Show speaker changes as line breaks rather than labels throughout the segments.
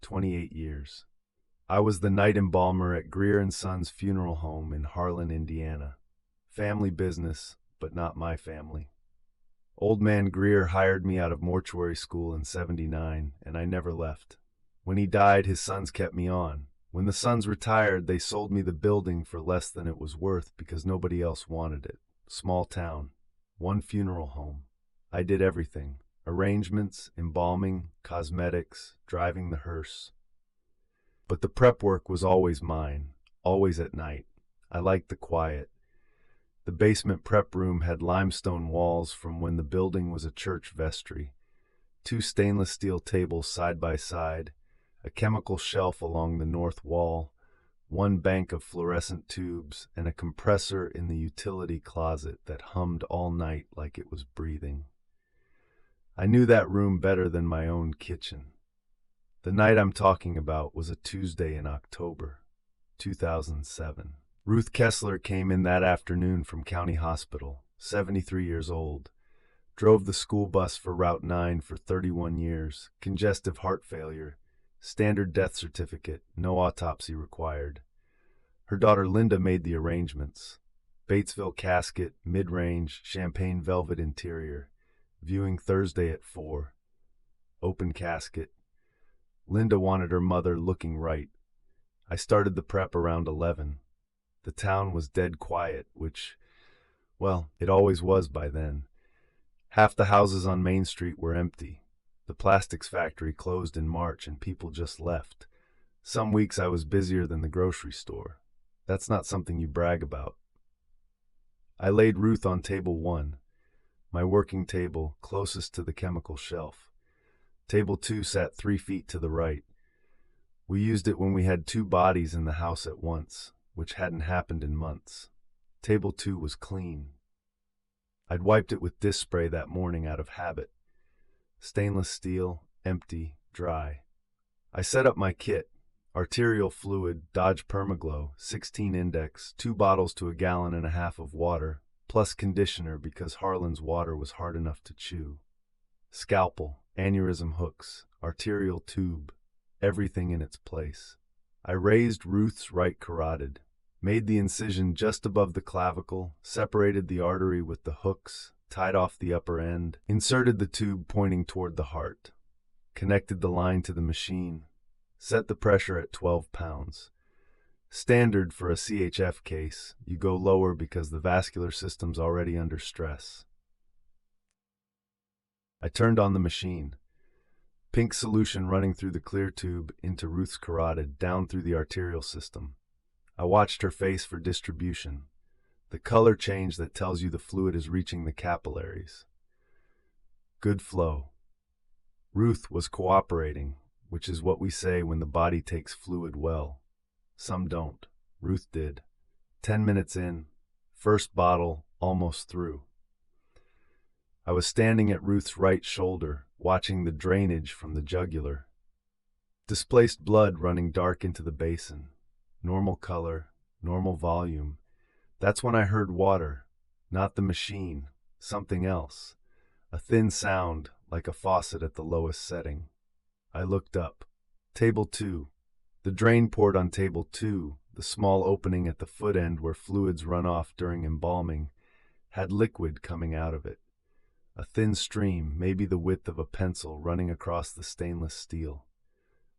28 years. I was the night embalmer at Greer and Sons Funeral Home in Harlan, Indiana. Family business, but not my family. Old man Greer hired me out of mortuary school in '79, and I never left. When he died, his sons kept me on. When the sons retired, they sold me the building for less than it was worth because nobody else wanted it. Small town, one funeral home. I did everything. Arrangements, embalming, cosmetics, driving the hearse. But the prep work was always mine, always at night. I liked the quiet. The basement prep room had limestone walls from when the building was a church vestry, 2 stainless steel tables side by side, a chemical shelf along the north wall, 1 bank of fluorescent tubes, and a compressor in the utility closet that hummed all night like it was breathing. I knew that room better than my own kitchen. The night I'm talking about was a Tuesday in October, 2007. Ruth Kessler came in that afternoon from County Hospital, 73 years old. Drove the school bus for Route 9 for 31 years, congestive heart failure, standard death certificate, no autopsy required. Her daughter Linda made the arrangements. Batesville casket, mid-range, champagne velvet interior. Viewing Thursday at 4. Open casket. Linda wanted her mother looking right. I started the prep around 11. The town was dead quiet, which, well, it always was by then. Half the houses on Main Street were empty. The plastics factory closed in March and people just left. Some weeks I was busier than the grocery store. That's not something you brag about. I laid Ruth on table 1, my working table closest to the chemical shelf. Table 2 sat 3 feet to the right. We used it when we had 2 bodies in the house at once, which hadn't happened in months. Table 2 was clean. I'd wiped it with dish spray that morning out of habit. Stainless steel, empty, dry. I set up my kit. Arterial fluid, Dodge Permaglow, 16 index, 2 bottles to 1.5 gallons of water, plus conditioner because Harlan's water was hard enough to chew. Scalpel, aneurysm hooks, arterial tube, everything in its place. I raised Ruth's right carotid, made the incision just above the clavicle, separated the artery with the hooks, tied off the upper end, inserted the tube pointing toward the heart, connected the line to the machine, set the pressure at 12 pounds. Standard for a CHF case, you go lower because the vascular system's already under stress. I turned on the machine. Pink solution running through the clear tube into Ruth's carotid, down through the arterial system. I watched her face for distribution, the color change that tells you the fluid is reaching the capillaries. Good flow. Ruth was cooperating, which is what we say when the body takes fluid well. Some don't. Ruth did. 10 minutes in, first bottle almost through. I was standing at Ruth's right shoulder, watching the drainage from the jugular. Displaced blood running dark into the basin. Normal color, normal volume. That's when I heard water, not the machine, something else. A thin sound, like a faucet at the lowest setting. I looked up. Table 2. The drain port on table 2, the small opening at the foot end where fluids run off during embalming, had liquid coming out of it. A thin stream, maybe the width of a pencil, running across the stainless steel.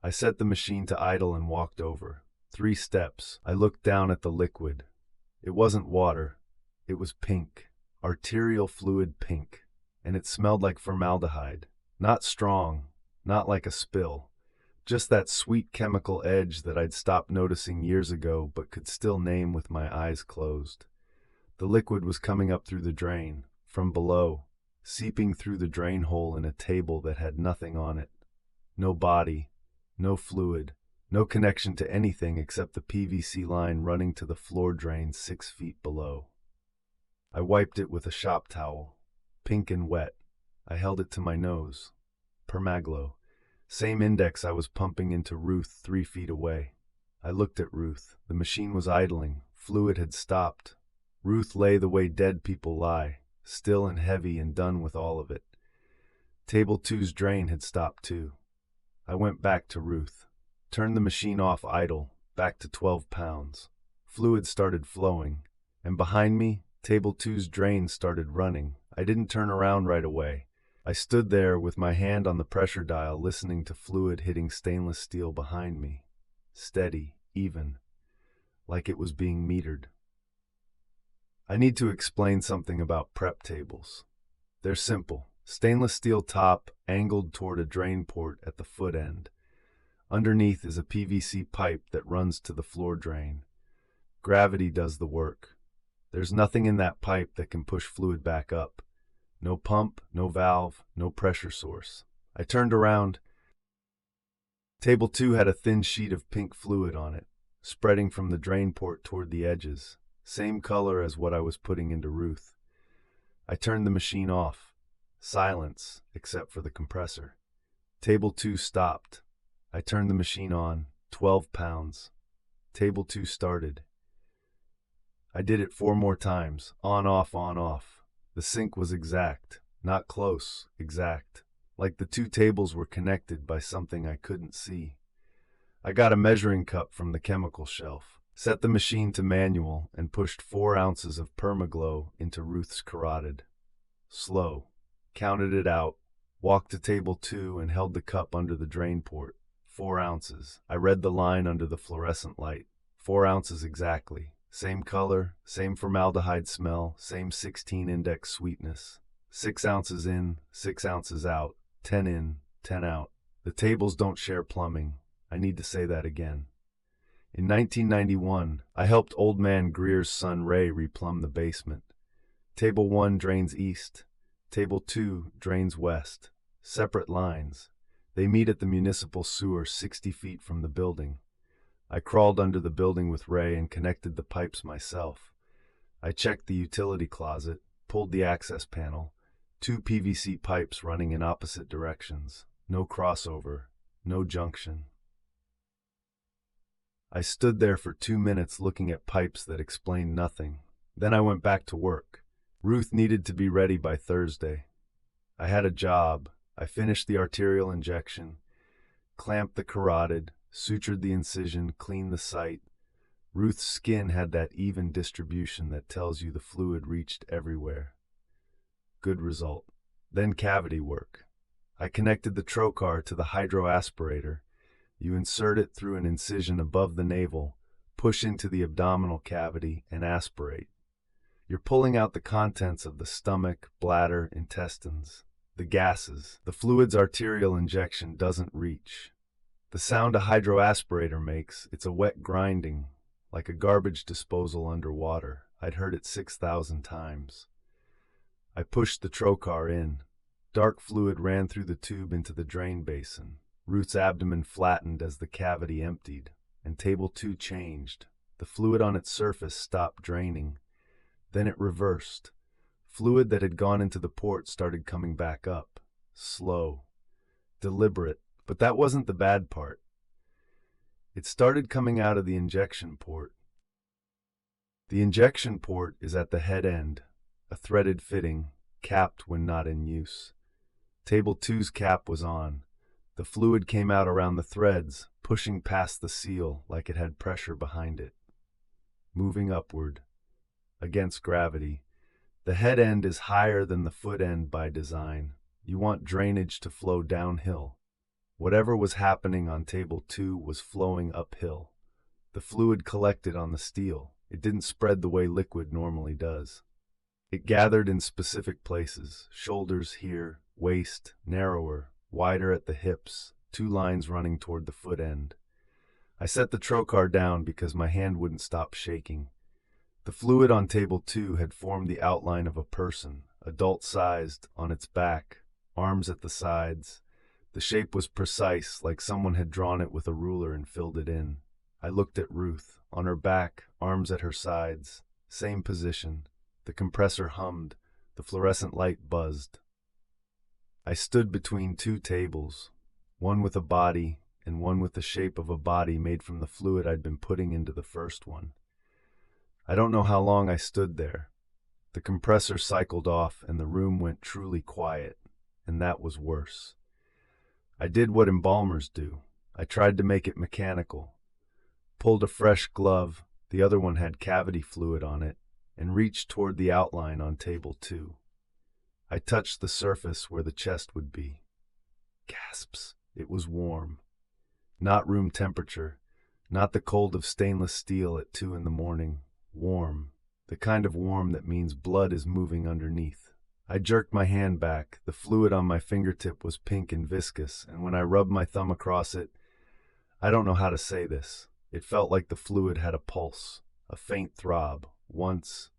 I set the machine to idle and walked over. 3 steps. I looked down at the liquid. It wasn't water. It was pink. Arterial fluid pink. And it smelled like formaldehyde. Not strong. Not like a spill. Just that sweet chemical edge that I'd stopped noticing years ago but could still name with my eyes closed. The liquid was coming up through the drain, from below, seeping through the drain hole in a table that had nothing on it. No body, no fluid, no connection to anything except the PVC line running to the floor drain 6 feet below. I wiped it with a shop towel, pink and wet. I held it to my nose. Permaglow. Same index I was pumping into Ruth 3 feet away. I looked at Ruth. The machine was idling. Fluid had stopped. Ruth lay the way dead people lie, still and heavy and done with all of it. Table 2's drain had stopped too. I went back to Ruth. turned the machine off idle, back to 12 pounds. Fluid started flowing, and behind me, table two's drain started running. I didn't turn around right away. I stood there with my hand on the pressure dial, listening to fluid hitting stainless steel behind me. Steady, even, like it was being metered. I need to explain something about prep tables. They're simple. Stainless steel top angled toward a drain port at the foot end. Underneath is a PVC pipe that runs to the floor drain. Gravity does the work. There's nothing in that pipe that can push fluid back up. No pump, no valve, no pressure source. I turned around. Table 2 had a thin sheet of pink fluid on it, spreading from the drain port toward the edges, same color as what I was putting into Ruth. I turned the machine off. Silence, except for the compressor. Table 2 stopped. I turned the machine on, 12 pounds. Table 2 started. I did it 4 more times, on, off, on, off. The sync was exact, not close, exact, like the two tables were connected by something I couldn't see. I got a measuring cup from the chemical shelf, set the machine to manual, and pushed 4 ounces of Permaglow into Ruth's carotid. Slow. Counted it out, walked to table 2 and held the cup under the drain port. 4 ounces. I read the line under the fluorescent light. 4 ounces exactly. Same color, same formaldehyde smell, same 16 index sweetness. 6 ounces in, 6 ounces out. 10 in, 10 out. The tables don't share plumbing. I need to say that again. In 1991, I helped old man Greer's son Ray replumb the basement. Table 1 drains east. Table 2 drains west. Separate lines. They meet at the municipal sewer 60 feet from the building. I crawled under the building with Ray and connected the pipes myself. I checked the utility closet, pulled the access panel. 2 PVC pipes running in opposite directions. No crossover, no junction. I stood there for 2 minutes looking at pipes that explained nothing. Then I went back to work. Ruth needed to be ready by Thursday. I had a job. I finished the arterial injection, clamped the carotid, sutured the incision, cleaned the site. Ruth's skin had that even distribution that tells you the fluid reached everywhere. Good result. Then cavity work. I connected the trocar to the hydroaspirator. You insert it through an incision above the navel, push into the abdominal cavity, and aspirate. You're pulling out the contents of the stomach, bladder, intestines, the gases. The fluid's arterial injection doesn't reach. The sound a hydroaspirator makes, it's a wet grinding, like a garbage disposal underwater. I'd heard it 6,000 times. I pushed the trocar in. Dark fluid ran through the tube into the drain basin. Ruth's abdomen flattened as the cavity emptied, and table 2 changed. The fluid on its surface stopped draining. Then it reversed. Fluid that had gone into the port started coming back up. Slow. Deliberate. But that wasn't the bad part. It started coming out of the injection port. The injection port is at the head end, a threaded fitting, capped when not in use. Table 2's cap was on. The fluid came out around the threads, pushing past the seal like it had pressure behind it. Moving upward. Against gravity. The head end is higher than the foot end by design. You want drainage to flow downhill. Whatever was happening on table 2 was flowing uphill. The fluid collected on the steel. It didn't spread the way liquid normally does. It gathered in specific places, shoulders here, waist, narrower, wider at the hips, 2 lines running toward the foot end. I set the trocar down because my hand wouldn't stop shaking. The fluid on table 2 had formed the outline of a person, adult-sized, on its back, arms at the sides. The shape was precise, like someone had drawn it with a ruler and filled it in. I looked at Ruth, on her back, arms at her sides, same position. The compressor hummed, the fluorescent light buzzed. I stood between 2 tables, one with a body and one with the shape of a body made from the fluid I'd been putting into the first one. I don't know how long I stood there. The compressor cycled off and the room went truly quiet, and that was worse. I did what embalmers do. I tried to make it mechanical, pulled a fresh glove, the other one had cavity fluid on it, and reached toward the outline on table 2. I touched the surface where the chest would be. Gasps. It was warm. Not room temperature, not the cold of stainless steel at 2 in the morning. Warm. The kind of warm that means blood is moving underneath. I jerked my hand back. The fluid on my fingertip was pink and viscous, and when I rubbed my thumb across it, I don't know how to say this. It felt like the fluid had a pulse, a faint throb, once,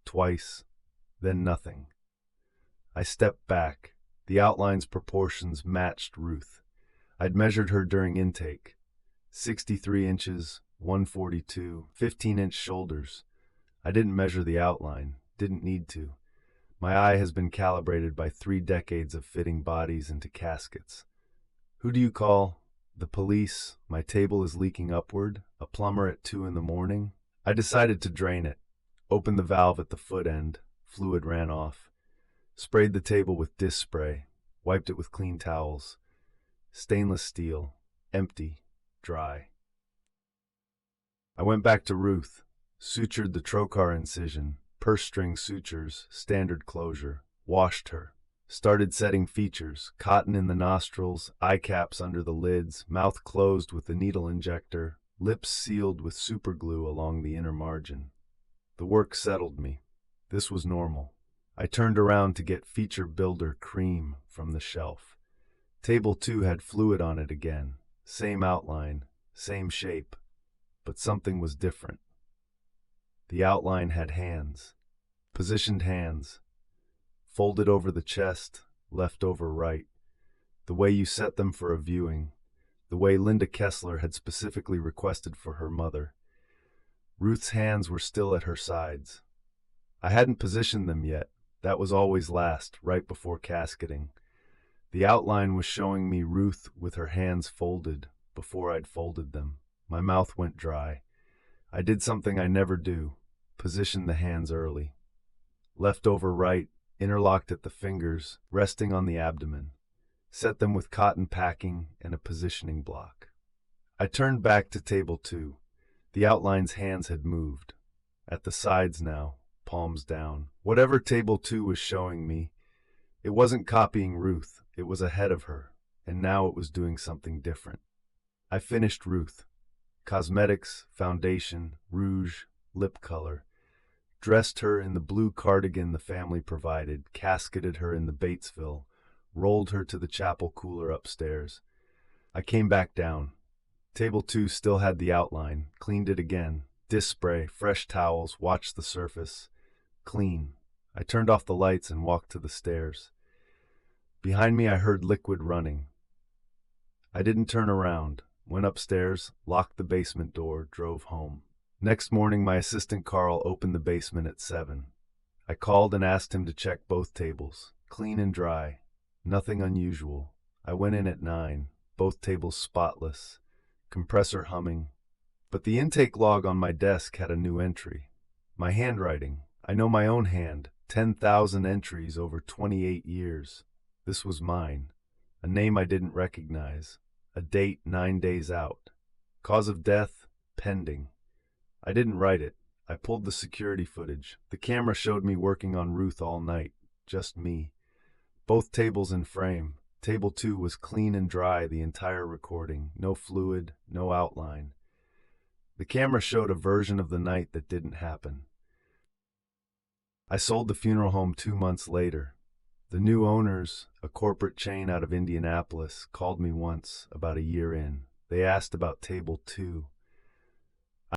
twice, then nothing. I stepped back. The outline's proportions matched Ruth. I'd measured her during intake. 63 inches, 142, 15-inch shoulders. I didn't measure the outline, didn't need to. My eye has been calibrated by 3 decades of fitting bodies into caskets. Who do you call? The police? My table is leaking upward. A plumber at 2 in the morning? I decided to drain it. Opened the valve at the foot end. Fluid ran off. Sprayed the table with dish spray. Wiped it with clean towels. Stainless steel. Empty. Dry. I went back to Ruth. Sutured the trocar incision. Purse string sutures. Standard closure. Washed her. Started setting features. Cotton in the nostrils. Eye caps under the lids. Mouth closed with the needle injector. Lips sealed with superglue along the inner margin. The work settled me. This was normal. I turned around to get feature builder cream from the shelf. Table 2 had fluid on it again. Same outline, same shape, but something was different. The outline had hands, positioned hands, folded over the chest, left over right, the way you set them for a viewing, the way Linda Kessler had specifically requested for her mother. Ruth's hands were still at her sides. I hadn't positioned them yet. That was always last, right before casketing. The outline was showing me Ruth with her hands folded before I'd folded them. My mouth went dry. I did something I never do, positioned the hands early. Left over right, interlocked at the fingers, resting on the abdomen. Set them with cotton packing and a positioning block. I turned back to table 2. The outline's hands had moved. At the sides now, palms down. Whatever table 2 was showing me, it wasn't copying Ruth, it was ahead of her, and now it was doing something different. I finished Ruth. Cosmetics, foundation, rouge, lip color. Dressed her in the blue cardigan the family provided, casketed her in the Batesville, rolled her to the chapel cooler upstairs. I came back down. Table 2 still had the outline, cleaned it again. Dish spray, fresh towels, watched the surface. Clean. I turned off the lights and walked to the stairs. Behind me I heard liquid running. I didn't turn around, went upstairs, locked the basement door, drove home. Next morning my assistant Carl opened the basement at 7. I called and asked him to check both tables. Clean and dry. Nothing unusual. I went in at 9, both tables spotless. Compressor humming. But the intake log on my desk had a new entry. My handwriting. I know my own hand. 10,000 entries over 28 years. This was mine. A name I didn't recognize. A date 9 days out. Cause of death, pending. I didn't write it. I pulled the security footage. The camera showed me working on Ruth all night. Just me. Both tables in frame. Table 2 was clean and dry the entire recording. No fluid, no outline. The camera showed a version of the night that didn't happen. I sold the funeral home 2 months later. The new owners, a corporate chain out of Indianapolis, called me once, about a year in. They asked about table 2.